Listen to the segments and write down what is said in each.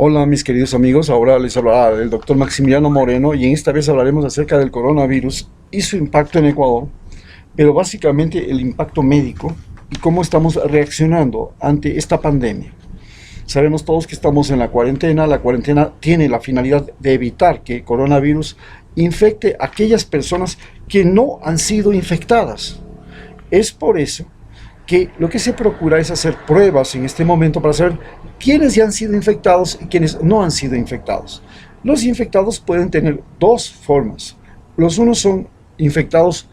Hola mis queridos amigos, ahora les hablará el doctor Maximiliano Moreno y en esta vez hablaremos acerca del coronavirus y su impacto en Ecuador, pero básicamente el impacto médico y cómo estamos reaccionando ante esta pandemia. Sabemos todos que estamos en la cuarentena tiene la finalidad de evitar que el coronavirus infecte a aquellas personas que no han sido infectadas. Es por eso que lo que se procura es hacer pruebas en este momento para saber quiénes ya han sido infectados y quiénes no han sido infectados. Los infectados pueden tener dos formas. Los unos son infectados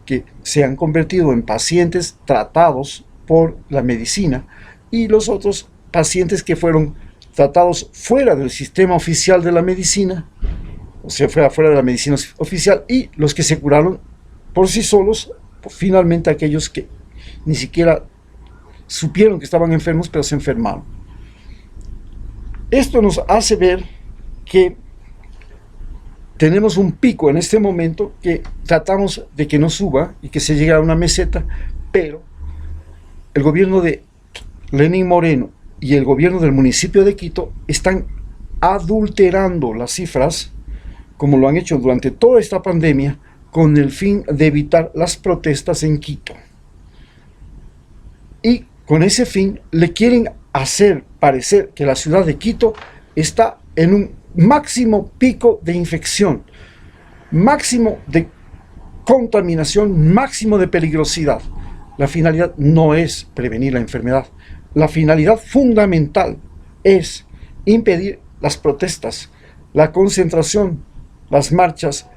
que se han convertido en pacientes tratados por la medicina y los otros pacientes que fueron tratados fuera del sistema oficial de la medicina, o sea, fuera de la medicina oficial, y los que se curaron por sí solos, finalmente aquellos que ni siquiera supieron que estaban enfermos, pero se enfermaron. Esto nos hace ver que tenemos un pico en este momento que tratamos de que no suba y que se llegue a una meseta, pero el gobierno de Lenín Moreno y el gobierno del municipio de Quito están adulterando las cifras, como lo han hecho durante toda esta pandemia, con el fin de evitar las protestas en Quito. Y con ese fin le quieren hacer parecer que la ciudad de Quito está en un máximo pico de infección, máximo de contaminación, máximo de peligrosidad. La finalidad no es prevenir la enfermedad. La finalidad fundamental es impedir las protestas, la concentración, las marchas.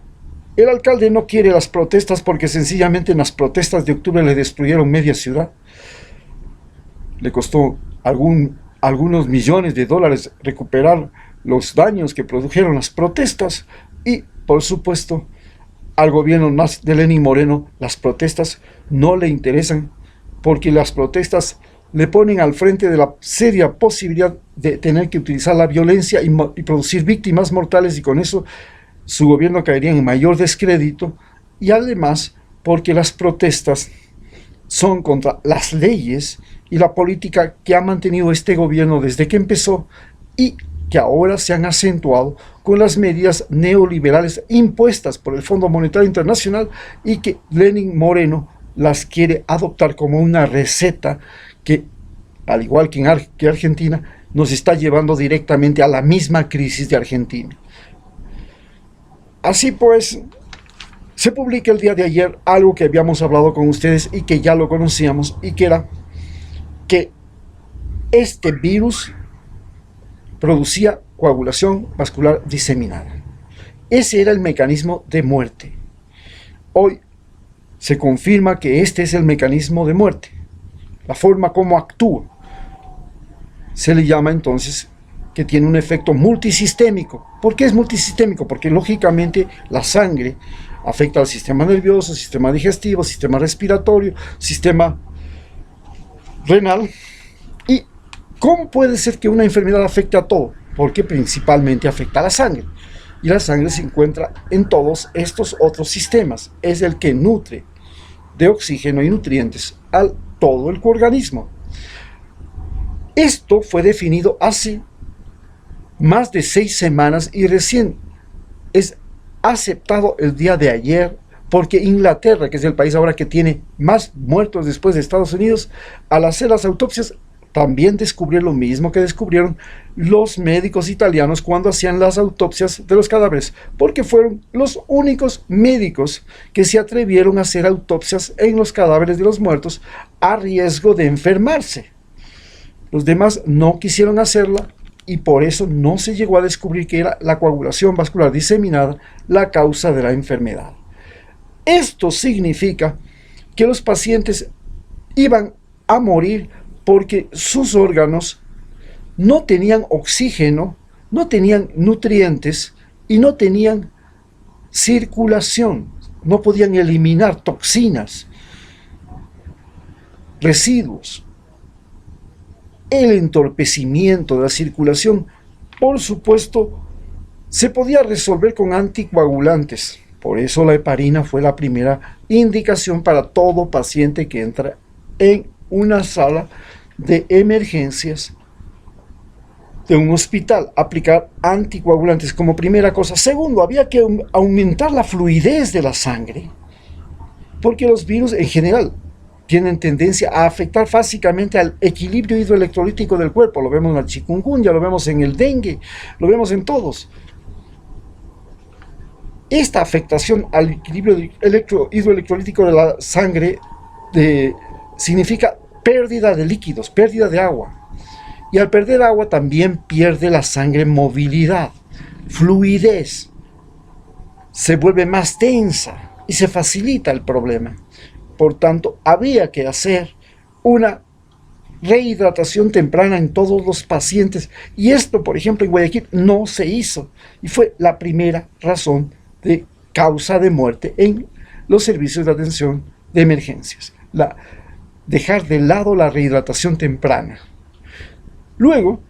El alcalde no quiere las protestas porque sencillamente en las protestas de octubre le destruyeron media ciudad. Le costó algunos millones de dólares recuperar los daños que produjeron las protestas y, por supuesto, al gobierno de Lenín Moreno las protestas no le interesan porque las protestas le ponen al frente de la seria posibilidad de tener que utilizar la violencia y producir víctimas mortales, y con eso su gobierno caería en mayor descrédito, y además porque las protestas son contra las leyes y la política que ha mantenido este gobierno desde que empezó y que ahora se han acentuado con las medidas neoliberales impuestas por el Fondo Monetario Internacional y que Lenín Moreno las quiere adoptar como una receta que, al igual que en Argentina, nos está llevando directamente a la misma crisis de Argentina. Así pues, se publica el día de ayer algo que habíamos hablado con ustedes y que ya lo conocíamos, y que era que este virus producía coagulación vascular diseminada. Ese era el mecanismo de muerte. Hoy se confirma que este es el mecanismo de muerte, la forma como actúa. Se le llama entonces que tiene un efecto multisistémico. ¿Por qué es multisistémico? Porque lógicamente la sangre afecta al sistema nervioso, sistema digestivo, sistema respiratorio, sistema renal. ¿Y cómo puede ser que una enfermedad afecte a todo? Porque principalmente afecta a la sangre. Y la sangre se encuentra en todos estos otros sistemas. Es el que nutre de oxígeno y nutrientes a todo el organismo. Esto fue definido hace más de 6 semanas y recién es aceptado el día de ayer, porque Inglaterra, que es el país ahora que tiene más muertos después de Estados Unidos, al hacer las autopsias también descubrió lo mismo que descubrieron los médicos italianos cuando hacían las autopsias de los cadáveres, porque fueron los únicos médicos que se atrevieron a hacer autopsias en los cadáveres de los muertos a riesgo de enfermarse. Los demás no quisieron hacerla y por eso no se llegó a descubrir que era la coagulación vascular diseminada la causa de la enfermedad. Esto significa que los pacientes iban a morir porque sus órganos no tenían oxígeno, no tenían nutrientes y no tenían circulación, no podían eliminar toxinas, residuos. El entorpecimiento de la circulación, por supuesto, se podía resolver con anticoagulantes. Por eso la heparina fue la primera indicación para todo paciente que entra en una sala de emergencias de un hospital, aplicar anticoagulantes como primera cosa. Segundo, había que aumentar la fluidez de la sangre, porque los virus en general tienen tendencia a afectar básicamente al equilibrio hidroelectrolítico del cuerpo. Lo vemos en el chikungunya, lo vemos en el dengue, lo vemos en todos. Esta afectación al equilibrio hidroelectrolítico de la sangre significa pérdida de líquidos, pérdida de agua. Y al perder agua también pierde la sangre movilidad, fluidez. Se vuelve más tensa y se facilita el problema. Por tanto, había que hacer una rehidratación temprana en todos los pacientes. Y esto, por ejemplo, en Guayaquil no se hizo. Y fue la primera razón de causa de muerte en los servicios de atención de emergencias. Dejar de lado la rehidratación temprana. Luego,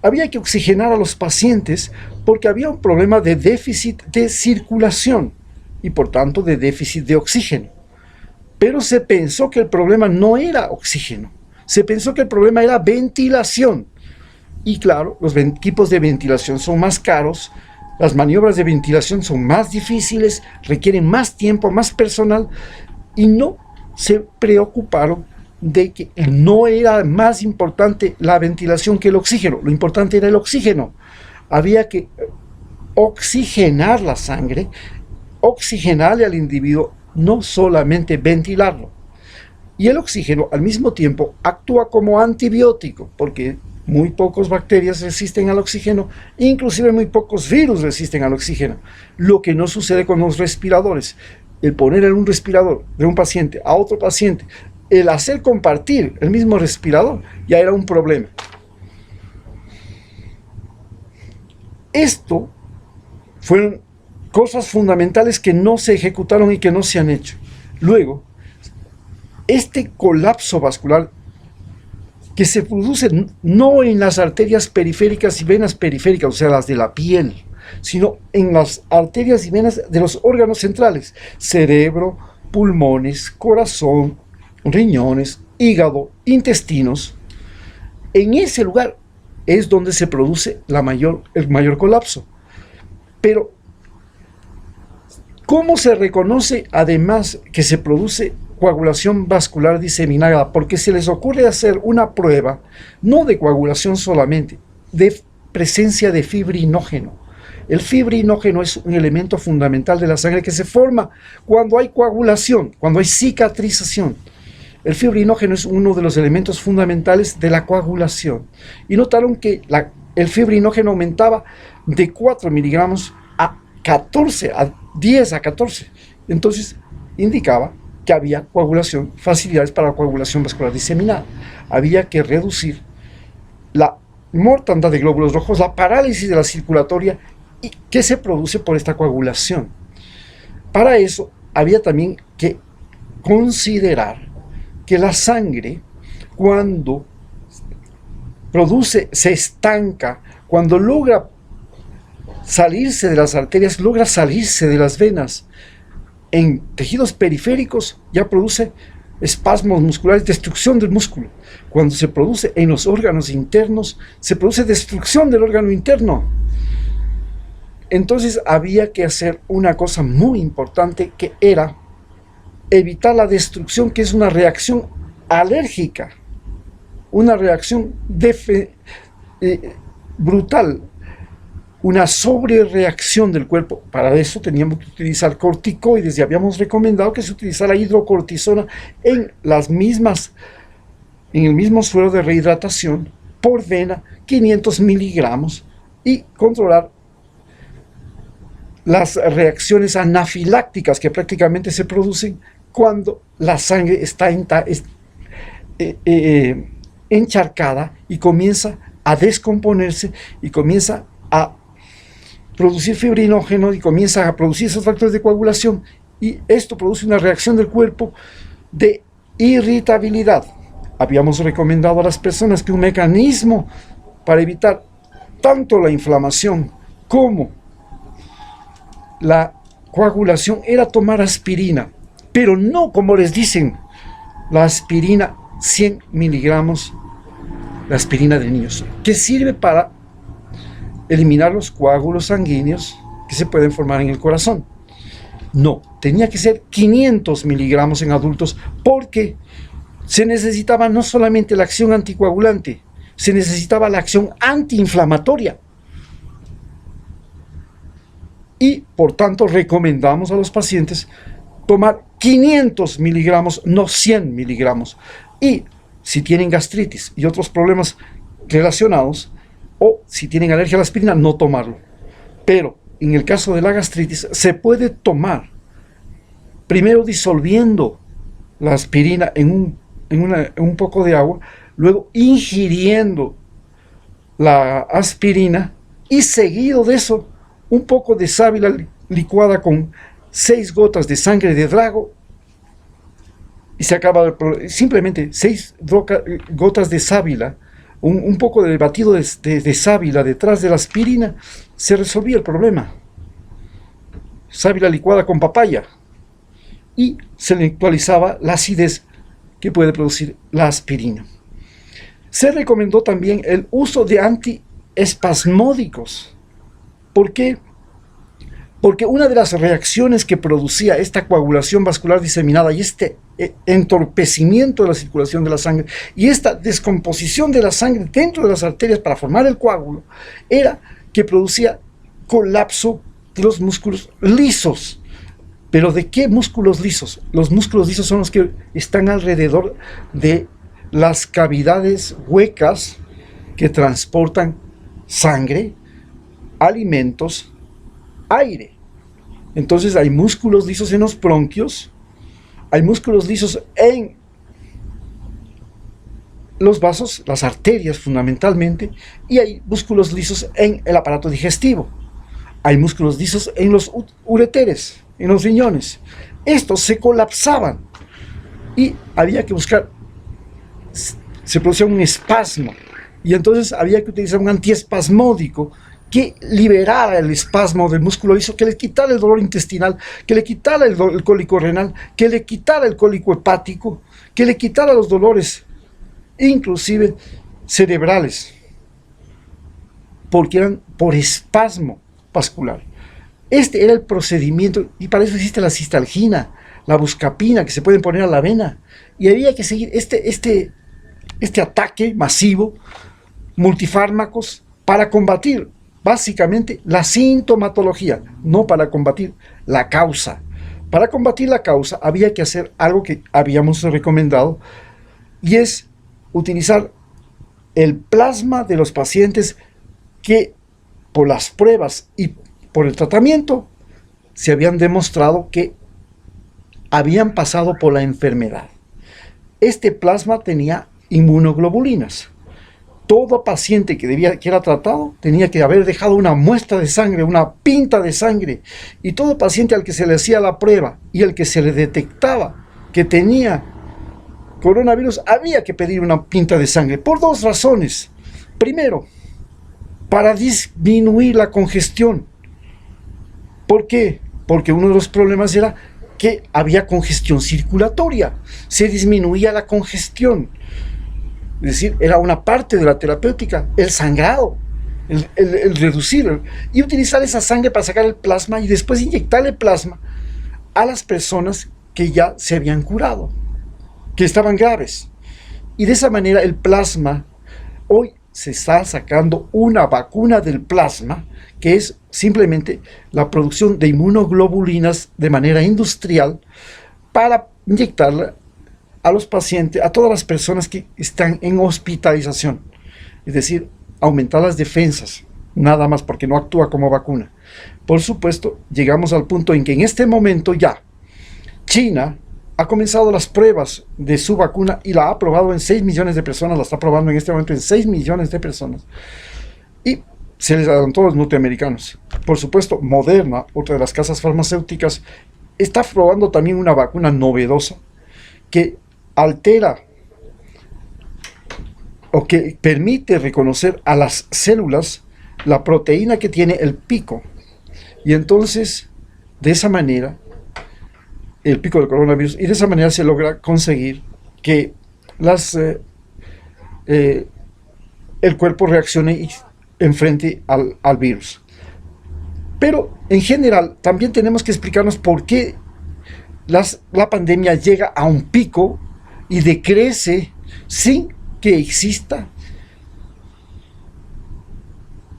había que oxigenar a los pacientes porque había un problema de déficit de circulación y por tanto de déficit de oxígeno. Pero se pensó que el problema no era oxígeno, se pensó que el problema era ventilación. Y claro, los equipos de ventilación son más caros, las maniobras de ventilación son más difíciles, requieren más tiempo, más personal, y no se preocuparon de que no era más importante la ventilación que el oxígeno. Lo importante era el oxígeno. Había que oxigenar la sangre, oxigenarle al individuo, no solamente ventilarlo. Y el oxígeno al mismo tiempo actúa como antibiótico, porque muy pocas bacterias resisten al oxígeno, inclusive muy pocos virus resisten al oxígeno. Lo que no sucede con los respiradores. El poner en un respirador de un paciente a otro paciente, el hacer compartir el mismo respirador, ya era un problema. Esto fueron cosas fundamentales que no se ejecutaron y que no se han hecho. Luego, este colapso vascular que se produce no en las arterias periféricas y venas periféricas, o sea, las de la piel, sino en las arterias y venas de los órganos centrales, cerebro, pulmones, corazón, riñones, hígado, intestinos. En ese lugar es donde se produce el mayor colapso. Pero, ¿cómo se reconoce además que se produce coagulación vascular diseminada? Porque se les ocurre hacer una prueba, no de coagulación solamente, de presencia de fibrinógeno. El fibrinógeno es un elemento fundamental de la sangre que se forma cuando hay coagulación, cuando hay cicatrización. El fibrinógeno es uno de los elementos fundamentales de la coagulación. Y notaron que el fibrinógeno aumentaba de 4 miligramos a 14, a 10 a 14. Entonces, indicaba que había coagulación, facilidades para la coagulación vascular diseminada. Había que reducir la mortandad de glóbulos rojos, la parálisis de la circulatoria y que se produce por esta coagulación. Para eso, había también que considerar que la sangre, cuando se estanca, cuando logra salirse de las arterias, logra salirse de las venas, en tejidos periféricos ya produce espasmos musculares, destrucción del músculo. Cuando se produce en los órganos internos, se produce destrucción del órgano interno. Entonces había que hacer una cosa muy importante, que era evitar la destrucción, que es una reacción alérgica, una reacción brutal, una sobrereacción del cuerpo. Para eso teníamos que utilizar corticoides y habíamos recomendado que se utilizara hidrocortisona en el mismo suero de rehidratación por vena, 500 miligramos, y controlar las reacciones anafilácticas que prácticamente se producen cuando la sangre está encharcada y comienza a descomponerse y comienza a producir fibrinógeno y comienza a producir esos factores de coagulación, y esto produce una reacción del cuerpo de irritabilidad. Habíamos recomendado a las personas que un mecanismo para evitar tanto la inflamación como la coagulación era tomar aspirina, pero no como les dicen, la aspirina 100 miligramos, la aspirina de niños, que sirve para eliminar los coágulos sanguíneos que se pueden formar en el corazón. No, tenía que ser 500 miligramos en adultos, porque se necesitaba no solamente la acción anticoagulante, se necesitaba la acción antiinflamatoria. Y por tanto recomendamos a los pacientes tomar 500 miligramos, no 100 miligramos. Y si tienen gastritis y otros problemas relacionados, o si tienen alergia a la aspirina, no tomarlo. Pero en el caso de la gastritis se puede tomar, primero disolviendo la aspirina en un poco de agua, luego ingiriendo la aspirina, y seguido de eso un poco de sábila licuada con 6 gotas de sangre de drago, y se acaba simplemente 6 gotas de sábila, un poco de batido de sábila detrás de la aspirina, se resolvía el problema. Sábila licuada con papaya, y se neutralizaba la acidez que puede producir la aspirina. Se recomendó también el uso de antiespasmódicos. ¿Por qué? Porque una de las reacciones que producía esta coagulación vascular diseminada y este entorpecimiento de la circulación de la sangre y esta descomposición de la sangre dentro de las arterias para formar el coágulo, era que producía colapso de los músculos lisos. ¿Pero de qué músculos lisos? Los músculos lisos son los que están alrededor de las cavidades huecas que transportan sangre, alimentos, aire. Entonces hay músculos lisos en los bronquios, hay músculos lisos en los vasos, las arterias fundamentalmente, y hay músculos lisos en el aparato digestivo. Hay músculos lisos en los ureteres, en los riñones. Estos se colapsaban y había que buscar, se producía un espasmo, y entonces había que utilizar un antiespasmódico que liberara el espasmo del músculo liso, que le quitara el dolor intestinal, que le quitara el cólico renal, que le quitara el cólico hepático, que le quitara los dolores, inclusive cerebrales, porque eran por espasmo vascular. Este era el procedimiento, y para eso existe la cistalgina, la buscapina, que se pueden poner a la vena, y había que seguir este ataque masivo, multifármacos, para combatir básicamente la sintomatología, no para combatir la causa. Para combatir la causa había que hacer algo que habíamos recomendado, y es utilizar el plasma de los pacientes que por las pruebas y por el tratamiento se habían demostrado que habían pasado por la enfermedad. Este plasma tenía inmunoglobulinas. Todo paciente que era tratado tenía que haber dejado una muestra de sangre, una pinta de sangre, y todo paciente al que se le hacía la prueba y al que se le detectaba que tenía coronavirus había que pedir una pinta de sangre, por 2 razones. Primero, para disminuir la congestión. ¿Por qué? Porque uno de los problemas era que había congestión circulatoria, se disminuía la congestión. Es decir, era una parte de la terapéutica, el sangrado, el reducir y utilizar esa sangre para sacar el plasma y después inyectarle plasma a las personas que ya se habían curado, que estaban graves. Y de esa manera el plasma, hoy se está sacando una vacuna del plasma, que es simplemente la producción de inmunoglobulinas de manera industrial para inyectarla a los pacientes, a todas las personas que están en hospitalización. Es decir, aumentar las defensas, nada más, porque no actúa como vacuna. Por supuesto, llegamos al punto en que en este momento ya China ha comenzado las pruebas de su vacuna y la ha aprobado en 6 millones de personas, la está probando en este momento en 6 millones de personas. Y se les adelantó a los norteamericanos. Por supuesto, Moderna, otra de las casas farmacéuticas, está probando también una vacuna novedosa que altera o que permite reconocer a las células la proteína que tiene el pico. Y entonces, de esa manera, el pico del coronavirus, y de esa manera se logra conseguir que el cuerpo reaccione en frente al virus. Pero en general también tenemos que explicarnos por qué la pandemia llega a un pico y decrece sin que exista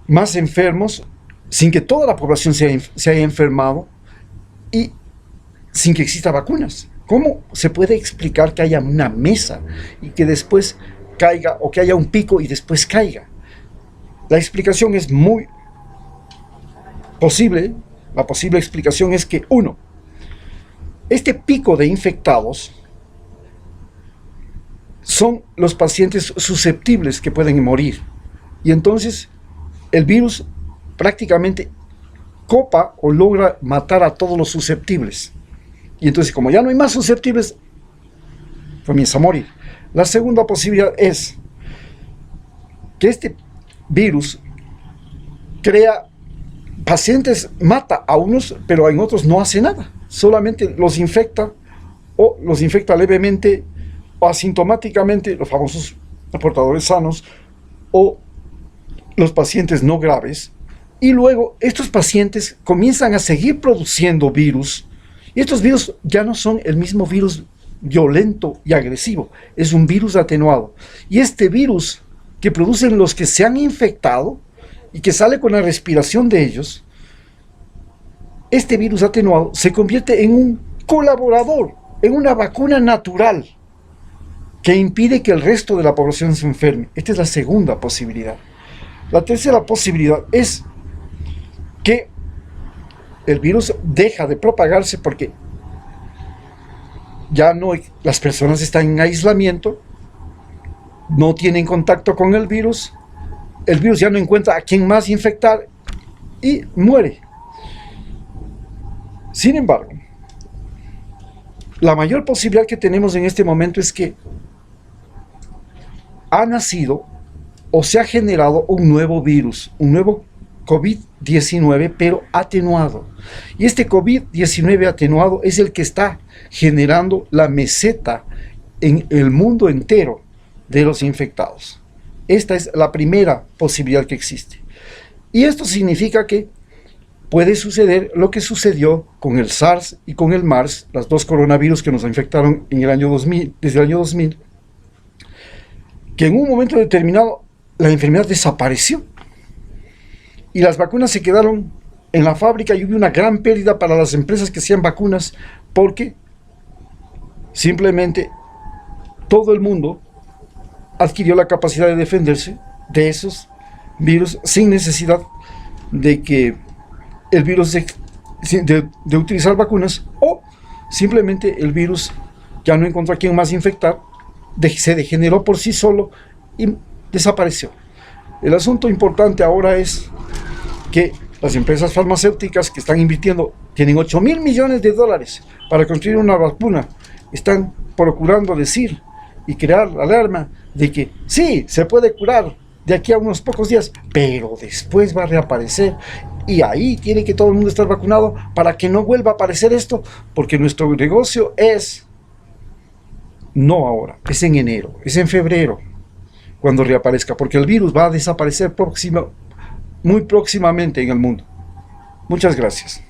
más enfermos, sin que toda la población se haya enfermado y sin que exista vacunas. ¿Cómo se puede explicar que haya una mesa y que después caiga, o que haya un pico y después caiga? La explicación es muy posible. La posible explicación es que, uno, este pico de infectados son los pacientes susceptibles que pueden morir. Y entonces el virus prácticamente copa o logra matar a todos los susceptibles. Y entonces, como ya no hay más susceptibles, comienza a morir. La segunda posibilidad es que este virus crea pacientes, mata a unos, pero en otros no hace nada. Solamente los infecta, o los infecta levemente o asintomáticamente, los famosos portadores sanos, o los pacientes no graves. Y luego estos pacientes comienzan a seguir produciendo virus. Y estos virus ya no son el mismo virus violento y agresivo, es un virus atenuado. Y este virus que producen los que se han infectado y que sale con la respiración de ellos, este virus atenuado se convierte en un colaborador, en una vacuna natural que impide que el resto de la población se enferme. Esta es la segunda posibilidad. La tercera posibilidad es que el virus deja de propagarse porque ya no, las personas están en aislamiento, no tienen contacto con el virus ya no encuentra a quién más infectar y muere. Sin embargo, la mayor posibilidad que tenemos en este momento es que ha nacido o se ha generado un nuevo virus, un nuevo COVID-19, pero atenuado. Y este COVID-19 atenuado es el que está generando la meseta en el mundo entero de los infectados. Esta es la primera posibilidad que existe. Y esto significa que puede suceder lo que sucedió con el SARS y con el MERS, las dos coronavirus que nos infectaron en el año 2000, desde el año 2000, que en un momento determinado la enfermedad desapareció y las vacunas se quedaron en la fábrica y hubo una gran pérdida para las empresas que hacían vacunas porque simplemente todo el mundo adquirió la capacidad de defenderse de esos virus sin necesidad de que el virus de utilizar vacunas, o simplemente el virus ya no encontró a quién más infectar, se degeneró por sí solo y desapareció. El asunto importante ahora es que las empresas farmacéuticas que están invirtiendo, tienen $8.000 millones para construir una vacuna, están procurando decir y crear alarma de que sí, se puede curar de aquí a unos pocos días, pero después va a reaparecer y ahí tiene que todo el mundo estar vacunado para que no vuelva a aparecer esto, porque nuestro negocio es no ahora, es en enero, es en febrero cuando reaparezca, porque el virus va a desaparecer muy próximamente en el mundo. Muchas gracias.